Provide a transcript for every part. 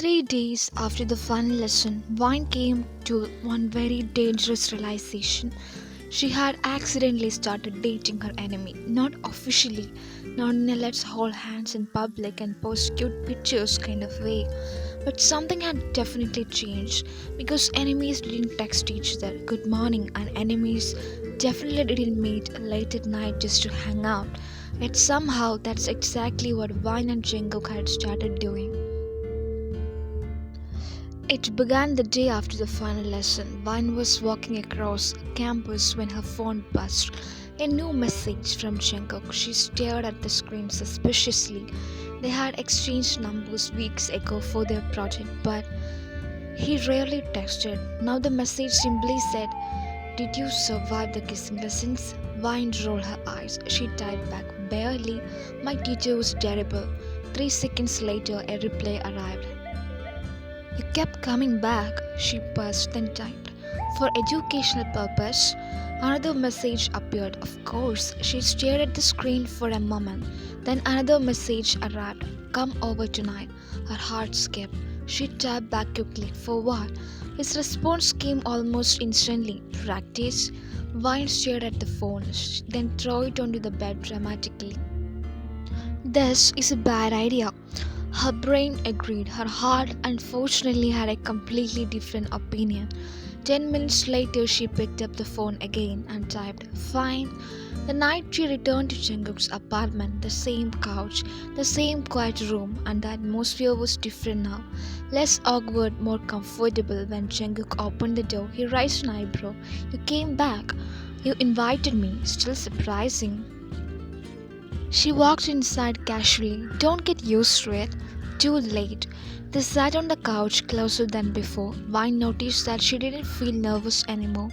3 days after the final lesson, Vine came to one very dangerous realization. She had accidentally started dating her enemy, not officially, not in a let's hold hands in public and post cute pictures kind of way. But something had definitely changed because enemies didn't text each other good morning and enemies definitely didn't meet late at night just to hang out. Yet somehow that's exactly what Vine and Jungkook had started doing. It began the day after the final lesson. Vine was walking across campus when her phone buzzed. A new message from Jungkook. She stared at the screen suspiciously. They had exchanged numbers weeks ago for their project, but he rarely texted. Now the message simply said, "Did you survive the kissing lessons?" Vine rolled her eyes. She typed back, "Barely. My teacher was terrible." 3 seconds later, a reply arrived. "You kept coming back," she buzzed, then typed. "For educational purpose." Another message appeared. Of course, she stared at the screen for a moment. Then another message arrived. "Come over tonight." Her heart skipped. She typed back quickly. "For what?" His response came almost instantly. "Practice." Vine stared at the phone, then threw it onto the bed dramatically. "This is a bad idea." Her brain agreed. Her heart, unfortunately, had a completely different opinion. 10 minutes later, she picked up the phone again and typed, "Fine." The night she returned to Jungkook's apartment, the same couch, the same quiet room, and the atmosphere was different now. Less awkward, more comfortable. When Jungkook opened the door, he raised an eyebrow. "You came back. You invited me. Still surprising." She walked inside casually. "Don't get used to it." Too late. They sat on the couch closer than before. Vine noticed that she didn't feel nervous anymore.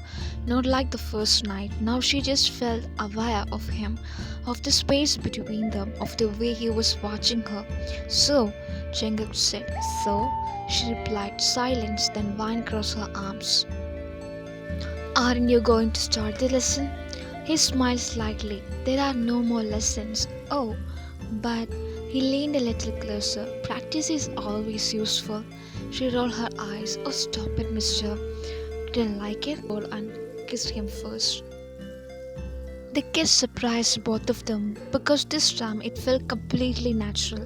Not like the first night. Now she just felt aware of him, of the space between them, of the way he was watching her. "So," Jungkook said. "So?" She replied. Silence, then Vine crossed her arms. "Aren't you going to start the lesson?" He smiled slightly. "There are no more lessons." "Oh, but..." He leaned a little closer. "Practice is always useful." She rolled her eyes. "Oh, stop it, mister." Didn't like it and kissed him first. The kiss surprised both of them because this time it felt completely natural.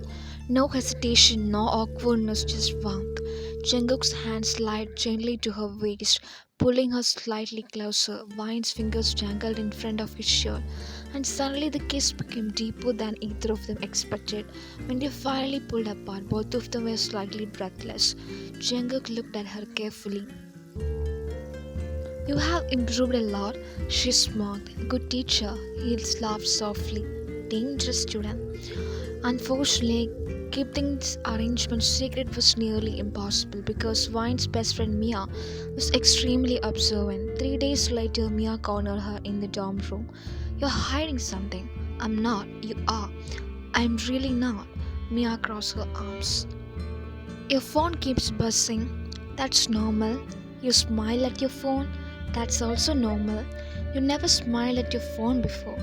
No hesitation, no awkwardness, just warmth. Jungkook's hand slid gently to her waist, pulling her slightly closer. Vine's fingers jangled in front of his shirt, and suddenly the kiss became deeper than either of them expected. When they finally pulled apart, both of them were slightly breathless. Jungkook looked at her carefully. "You have improved a lot," she smirked. "Good teacher." He laughed softly. "Dangerous student." Unfortunately, keeping this arrangement secret was nearly impossible because Vine's best friend Mia was extremely observant. 3 days later, Mia cornered her in the dorm room. "You're hiding something." "I'm not." "You are." "I'm really not." Mia crossed her arms. "Your phone keeps buzzing." "That's normal." "You smile at your phone." "That's also normal." "You never smiled at your phone before."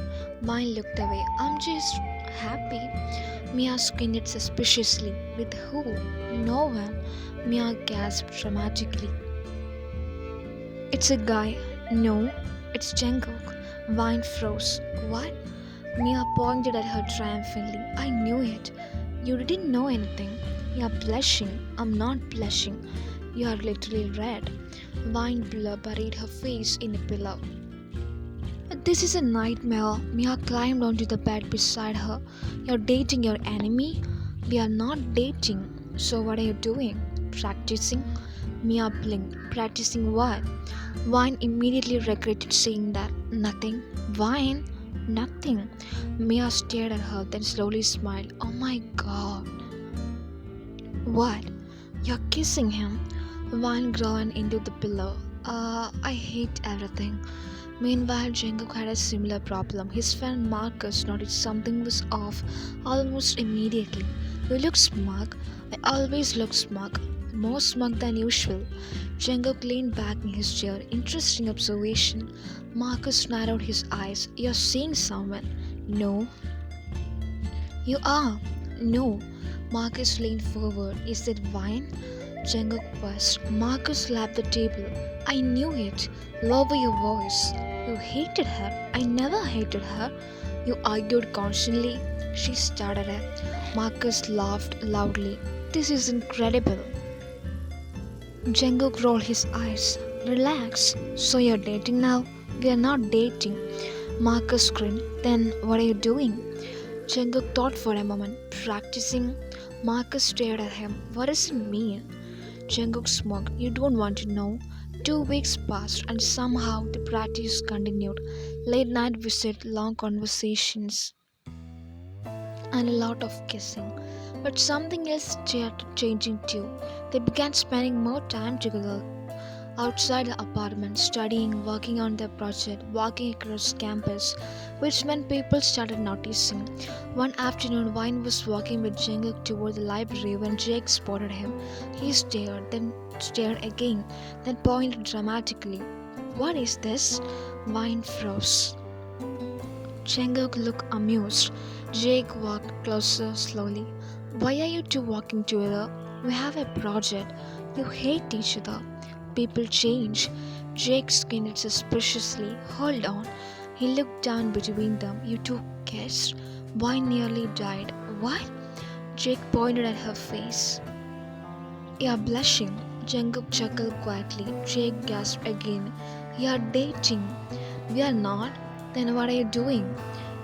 Vine looked away. "I'm just happy." Mia squinted suspiciously. "With who?" "No one." Mia gasped dramatically. "It's a guy." "No, it's Jungkook." Vine froze. "What?" Mia pointed at her triumphantly. "I knew it." "You didn't know anything." "You're blushing." "I'm not blushing." "You are literally red." Vine buried her face in a pillow. "This is a nightmare." Mia climbed onto the bed beside her. "You're dating your enemy?" "We are not dating." "So what are you doing?" "Practicing." Mia blinked. "Practicing what?" Vine immediately regretted saying that. "Nothing." "Vine?" "Nothing." Mia stared at her, then slowly smiled. "Oh my god." "What?" "You're kissing him." Vine groaned into the pillow. I hate everything." Meanwhile, Jungkook had a similar problem. His friend Marcus noticed something was off almost immediately. "You look smug." "I always look smug." "More smug than usual." Jungkook leaned back in his chair. "Interesting observation." Marcus narrowed his eyes. "You're seeing someone." "No." "You are." No. Marcus leaned forward. Is it wine? Jungkook buzzed. Marcus slapped the table. I knew it. Lower your voice. You hated her. I never hated her. You argued constantly. She started it. Marcus laughed loudly. This is incredible. Jungkook rolled his eyes. Relax. So you're dating now? We are not dating. Marcus grinned. Then what are you doing? Jungkook thought for a moment. Practicing? Marcus stared at him. What does it mean? Jungkook smoked. You don't want to know. 2 weeks passed and somehow the practice continued. Late night visit, long conversations, and a lot of kissing. But something else started changing too. They began spending more time together outside the apartment, studying, working on their project, walking across campus, which meant people started noticing. One afternoon, Vine was walking with Jungkook toward the library when Jake spotted him. He stared, then stared again, then pointed dramatically. What is this? Vine froze. Jungkook looked amused. Jake walked closer slowly. Why are you two walking together? We have a project. You hate each other. People change. Jake skinned suspiciously. Hold on. He looked down between them. You two kissed. Wine nearly died. What? Jake pointed at her face. You're blushing. Jungkook chuckled quietly. Jake gasped again. You're dating. We are not. Then what are you doing?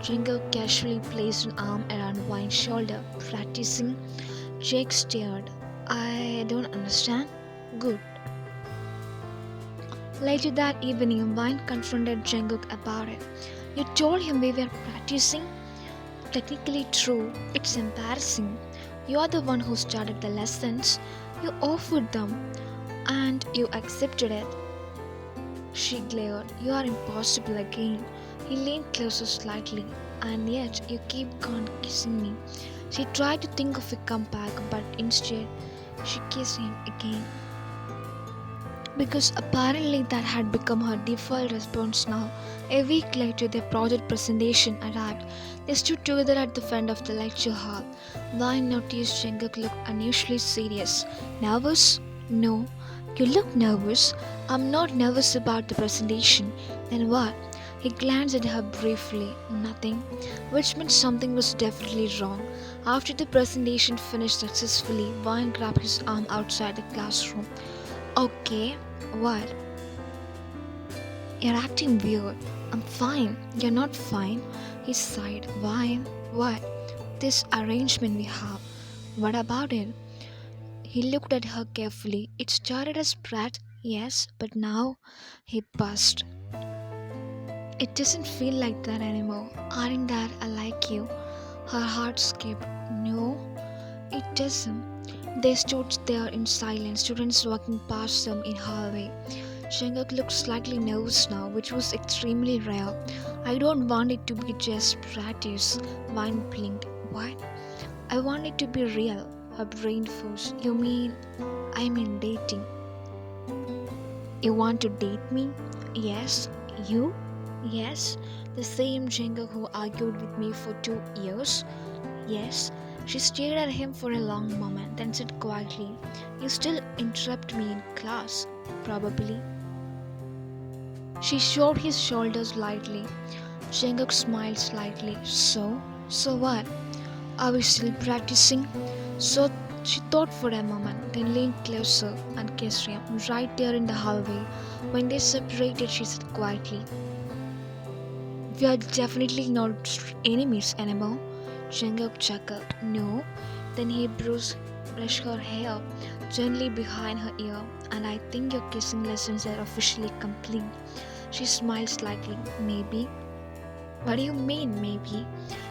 Jungkook casually placed an arm around Vine's shoulder. Practicing? Jake stared. I don't understand. Good. Later that evening, Vine confronted Jungkook about it. You told him we were practicing? Technically true. It's embarrassing. You are the one who started the lessons. You offered them. And you accepted it. She glared. You are impossible again. He leaned closer slightly. And yet you keep on kissing me. She tried to think of a comeback, but instead she kissed him again. Because apparently that had become her default response now. A week later, their project presentation arrived. They stood together at the front of the lecture hall. Vine noticed Jungkook looked unusually serious. Nervous? No. You look nervous. I'm not nervous about the presentation. Then what? He glanced at her briefly. Nothing. Which meant something was definitely wrong. After the presentation finished successfully, Vine grabbed his arm outside the classroom. Okay, what? You're acting weird. I'm fine. You're not fine. He sighed. Why? What? This arrangement we have. What about it? He looked at her carefully. It started as prat, yes, but now he buzzed. It doesn't feel like that anymore. Aren't that I like you? Her heart skipped. No, it doesn't. They stood there in silence, students walking past them in hallway. Jungkook looked slightly nervous now, which was extremely rare. I don't want it to be just practice. Vine blinked. What? I want it to be real. Her brain froze. You mean, I mean dating. You want to date me? Yes. You? Yes. The same Jungkook who argued with me for 2 years? Yes. She stared at him for a long moment, then said quietly, You still interrupt me in class? Probably. She shrugged his shoulders lightly. Jungkook smiled slightly. So what? Are we still practicing? So she thought for a moment, then leaned closer and kissed him right there in the hallway. When they separated, she said quietly, We are definitely not enemies anymore. Jungkook chuckled. No. Then he brushed her hair gently behind her ear. And I think your kissing lessons are officially complete. She smiled slightly. Maybe. What do you mean, maybe?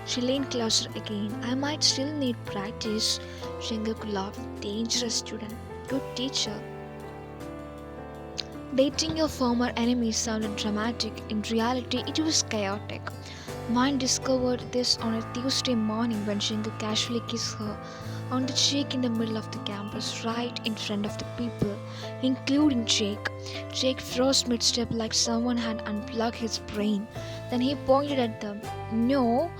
She leaned closer again. I might still need practice. Jungkook laughed. Dangerous student. Good teacher. Dating your former enemy sounded dramatic. In reality, it was chaotic. Vine discovered this on a Tuesday morning when Jungkook casually kissed her on the cheek in the middle of the campus, right in front of the people, including Jake. Jake froze mid-step like someone had unplugged his brain. Then he pointed at them. No,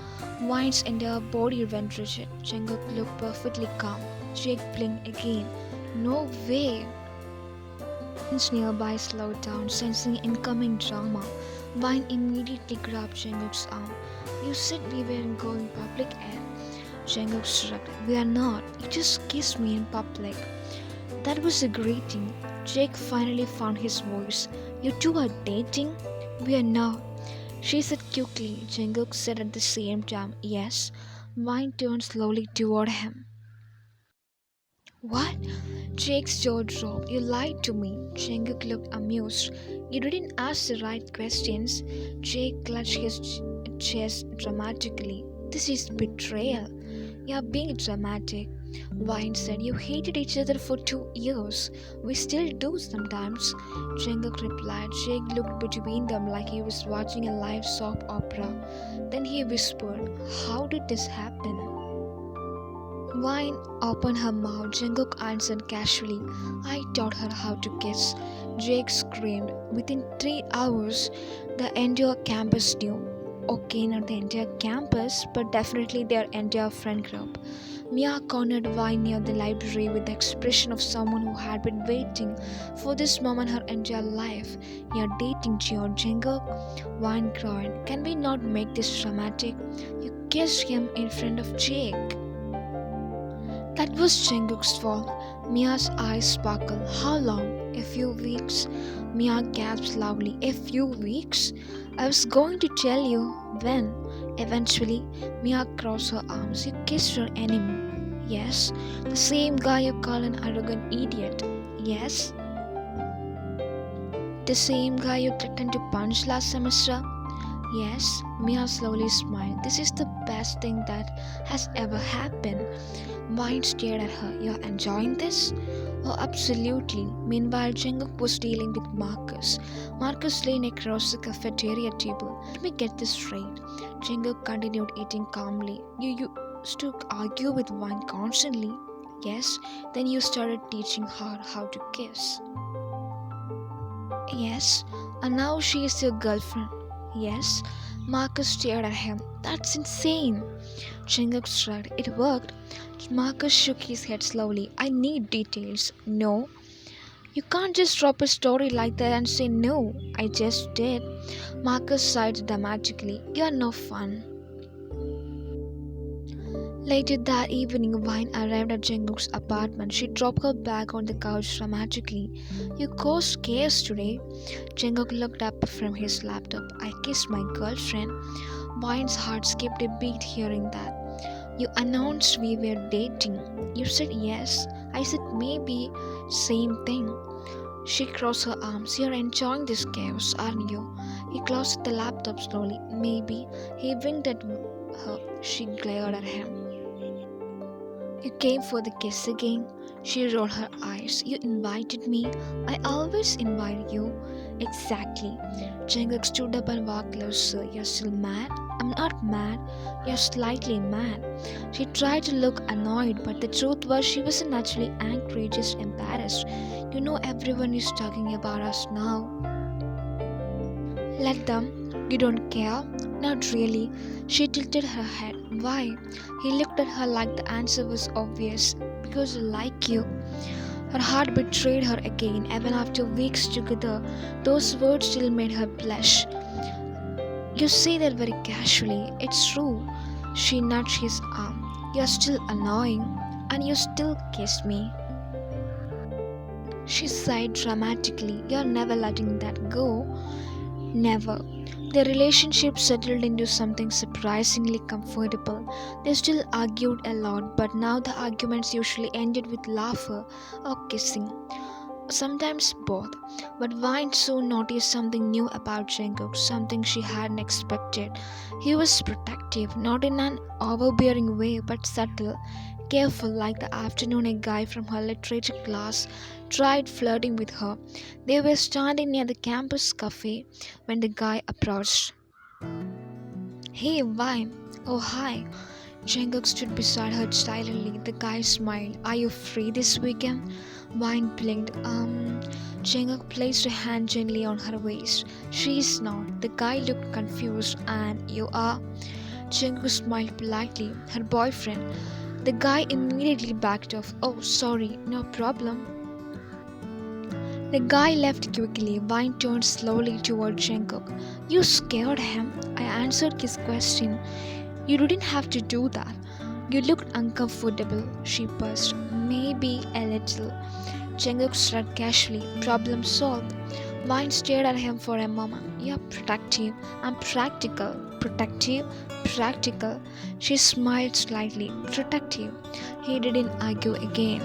Wine's entire body went rigid. Jungkook looked perfectly calm. Jake blinked again. No way! Friends nearby slowed down, sensing incoming drama. Wine immediately grabbed Jungkook's arm. You said we weren't going public air. Jungkook shrugged. We are not. You just kissed me in public. That was a greeting. Jake finally found his voice. You two are dating? We are not. She said quickly. Jungkook said at the same time, yes. Wine turned slowly toward him. What? Jake's jaw dropped. You lied to me. Jungkook looked amused. You didn't ask the right questions. Jake clutched his chest dramatically. This is betrayal. You're being dramatic. Vine said you hated each other for 2 years. We still do sometimes. Jungkook replied. Jake looked between them like he was watching a live soap opera. Then he whispered, how did this happen? Vine opened her mouth. Jungkook answered casually. I taught her how to kiss. Jake screamed. Within 3 hours, the entire campus knew. Okay, not the entire campus, but definitely their entire friend group. Mia cornered Vine near the library with the expression of someone who had been waiting for this moment her entire life. You're dating Jungkook? Vine cried. Can we not make this dramatic? You kissed him in front of Jake. That was Jungkook's fault. Mia's eyes sparkled. How long? A few weeks. Mia gasped loudly. A few weeks? I was going to tell you when. Eventually, Mia crossed her arms. You kissed your enemy. Yes. The same guy you call an arrogant idiot. Yes. The same guy you threatened to punch last semester. Yes. Mia slowly smiled. This is the best thing that has ever happened. Vine stared at her. You're enjoying this? Oh, absolutely. Meanwhile, Jungkook was dealing with Marcus. Marcus leaned across the cafeteria table. Let me get this straight. Jungkook continued eating calmly. You used to argue with Vine constantly. Yes. Then you started teaching her how to kiss. Yes. And now she is your girlfriend. Yes. Marcus stared at him. That's insane. Jungkook shrugged. It worked. Marcus shook his head slowly. I need details. No. You can't just drop a story like that and say no. I just did. Marcus sighed dramatically. You're no fun. Later that evening, Vine arrived at Jungkook's apartment. She dropped her bag on the couch dramatically. You caused chaos today. Jungkook looked up from his laptop. I kissed my girlfriend. Vine's heart skipped a beat hearing that. You announced we were dating. You said yes. I said maybe. Same thing. She crossed her arms. You're enjoying this chaos, aren't you? He closed the laptop slowly. Maybe. He winked at her. She glared at him. You came for the kiss again? She rolled her eyes. You invited me. I always invite you. Exactly. Jungkook stood up and walked closer. You're still mad? I'm not mad. You're slightly mad. She tried to look annoyed, but the truth was she wasn't actually angry, just embarrassed. You know everyone is talking about us now. Let them. You don't care? Not really. She tilted her head. Why? He looked at her like the answer was obvious. Because I like you. Her heart betrayed her again. Even after weeks together, those words still made her blush. You say that very casually. It's true. She nudged his arm. You're still annoying. And you still kiss me. She sighed dramatically. You're never letting that go. Never. Their relationship settled into something surprisingly comfortable. They still argued a lot, but now the arguments usually ended with laughter or kissing. Sometimes both. But Vine soon noticed something new about Jungkook, something she hadn't expected. He was protective, not in an overbearing way, but subtle, careful, like the afternoon a guy from her literature class tried flirting with her. They were standing near the campus cafe when the guy approached. Hey, Vine. Oh, hi. Jungkook stood beside her silently. The guy smiled. Are you free this weekend? Vine blinked. Jungkook placed a hand gently on her waist. She's not. The guy looked confused. And you are? Jungkook smiled politely. Her boyfriend. The guy immediately backed off. Oh, sorry, no problem. The guy left quickly. Vine turned slowly toward Jungkook. You scared him? I answered his question. You didn't have to do that. You looked uncomfortable, she buzzed. Maybe a little. Jungkook shrugged casually. Problem solved. Vine stared at him for a moment. You're protective. I'm practical. Protective? Practical. She smiled slightly. Protective. He didn't argue again.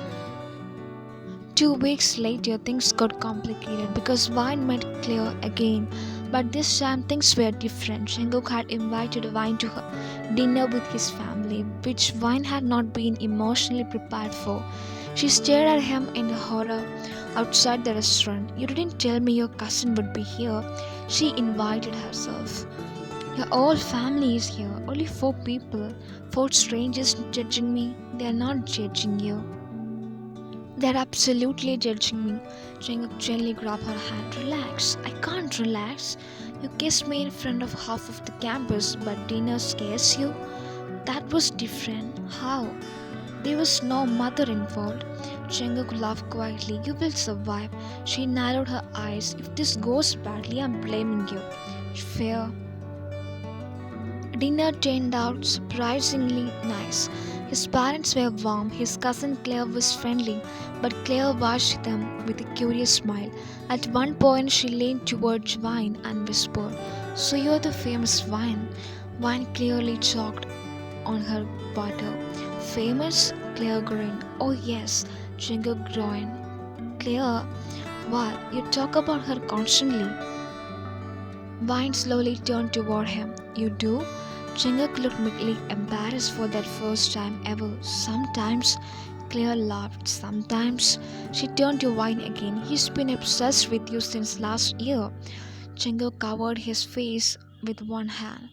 2 weeks later, things got complicated because Vine met Claire again. But this time, things were different. Jungkook had invited Vine to her dinner with his family, which Vine had not been emotionally prepared for. She stared at him in horror outside the restaurant. You didn't tell me your cousin would be here. She invited herself. Your whole family is here. Only 4 people. 4 strangers judging me. They are not judging you. They're absolutely judging me. Jungkook gently grabbed her hand. Relax. I can't relax. You kissed me in front of half of the campus, but dinner scares you? That was different. How? There was no mother involved. Jungkook laughed quietly. You will survive. She narrowed her eyes. If this goes badly, I'm blaming you. Fair. Dinner turned out surprisingly nice. His parents were warm, his cousin Claire was friendly, but Claire watched them with a curious smile. At one point, she leaned towards Vine and whispered, So you're the famous Vine? Vine clearly choked on her butter. Famous? Claire grinned. Oh yes, Jungkook groaned. Claire, what? You talk about her constantly. Vine slowly turned toward him. You do? Jungkook looked mildly embarrassed for that first time ever. Sometimes, Claire laughed. Sometimes, she turned to Vine again. He's been obsessed with you since last year. Jungkook covered his face with one hand.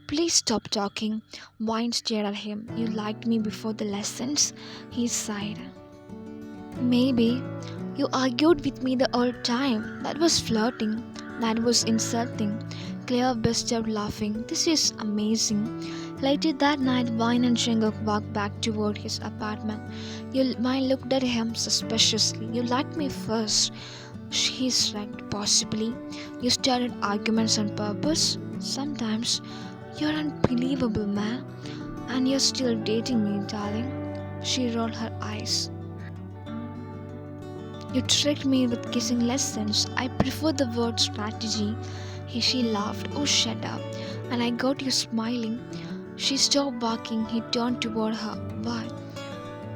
Please stop talking. Vine stared at him. You liked me before the lessons? He sighed. Maybe. You argued with me the whole time. That was flirting. That was insulting. Claire burst out laughing. This is amazing. Later that night, Vine and Jungkook walked back toward his apartment. Vine looked at him suspiciously. You liked me first. He shrugged. Possibly. You started arguments on purpose? Sometimes. You're unbelievable, man. And you're still dating me, darling. She rolled her eyes. You tricked me with kissing lessons. I prefer the word strategy. She laughed. Oh, shut up. And I got you smiling. She stopped barking. He turned toward her. Why?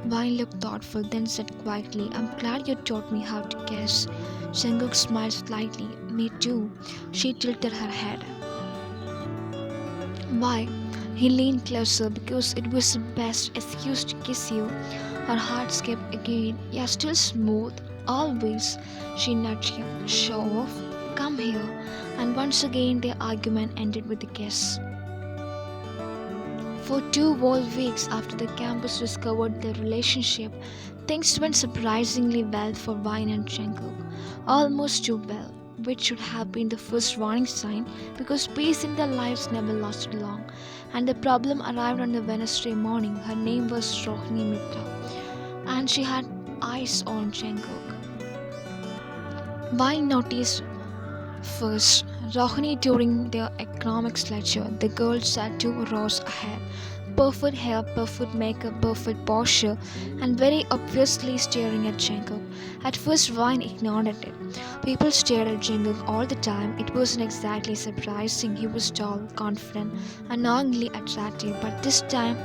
Vine looked thoughtful, then said quietly, I'm glad you taught me how to kiss. Jungkook smiled slightly. Me too. She tilted her head. Why? He leaned closer because it was the best excuse to kiss you. Her heart skipped again. You're still smooth. Always. She nudged him. Show off. Come here. And once again their argument ended with a kiss. For 2 whole weeks after the campus discovered their relationship, things went surprisingly well for Vine and Jungkook. Almost too well, which should have been the first warning sign because peace in their lives never lasted long. And the problem arrived on the Wednesday morning. Her name was Rohini Mitra, and she had eyes on Jungkook. Vine noticed first. Rohini during their economics lecture, the girl sat 2 rows ahead. Perfect hair, perfect makeup, perfect posture, and very obviously staring at Jungkook. At first, Vine ignored it. People stared at Jungkook all the time. It wasn't exactly surprising. He was tall, confident, annoyingly attractive, but this time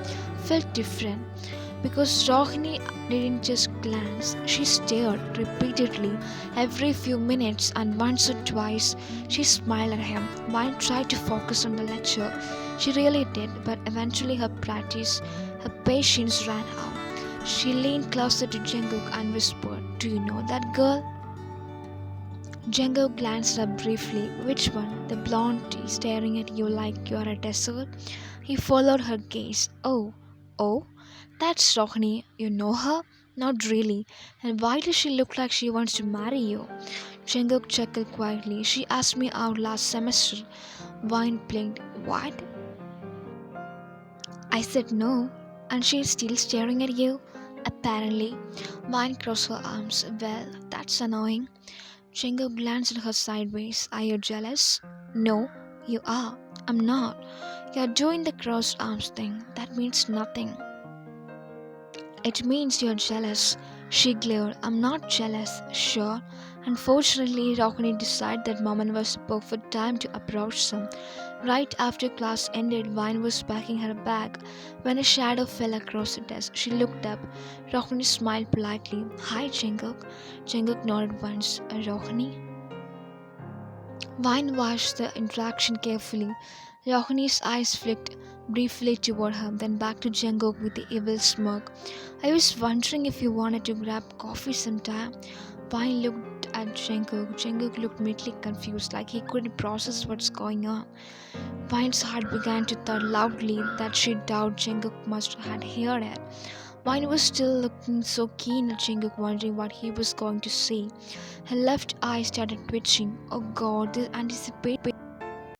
felt different. Because Rohini didn't just glance, she stared repeatedly every few minutes, and once or twice she smiled at him. Vine tried to focus on the lecture. She really did, but eventually her patience ran out. She leaned closer to Jungkook and whispered, Do you know that girl? Jungkook glanced up briefly. Which one? The blonde staring at you like you're a dessert? He followed her gaze. Oh, that's Rohini. You know her? Not really. And why does she look like she wants to marry you? Jungkook chuckled quietly. She asked me out last semester. Vine blinked. What? I said no, and she's still staring at you. Apparently, Vine crossed her arms. Well, that's annoying. Chingo glanced at her sideways. Are you jealous? No, you are. I'm not. You're doing the crossed arms thing. That means nothing. It means you're jealous. She glared. I'm not jealous, sure. Unfortunately, Rohini decided that moment was the perfect time to approach them. Right after class ended, Vine was packing her bag when a shadow fell across the desk. She looked up. Rohini smiled politely. Hi, Jungkook. Jungkook nodded once. Rohini? Vine watched the interaction carefully. Rohini's eyes flicked briefly toward her, then back to Jungkook with the evil smirk. I was wondering if you wanted to grab coffee sometime. Vine looked at Jungkook. Jungkook looked immediately confused, like he couldn't process what's going on. Vine's heart began to thud loudly that she doubted Jungkook must have heard it. Vine was still looking so keen at Jungkook, wondering what he was going to say. Her left eye started twitching. Oh god, this anticipation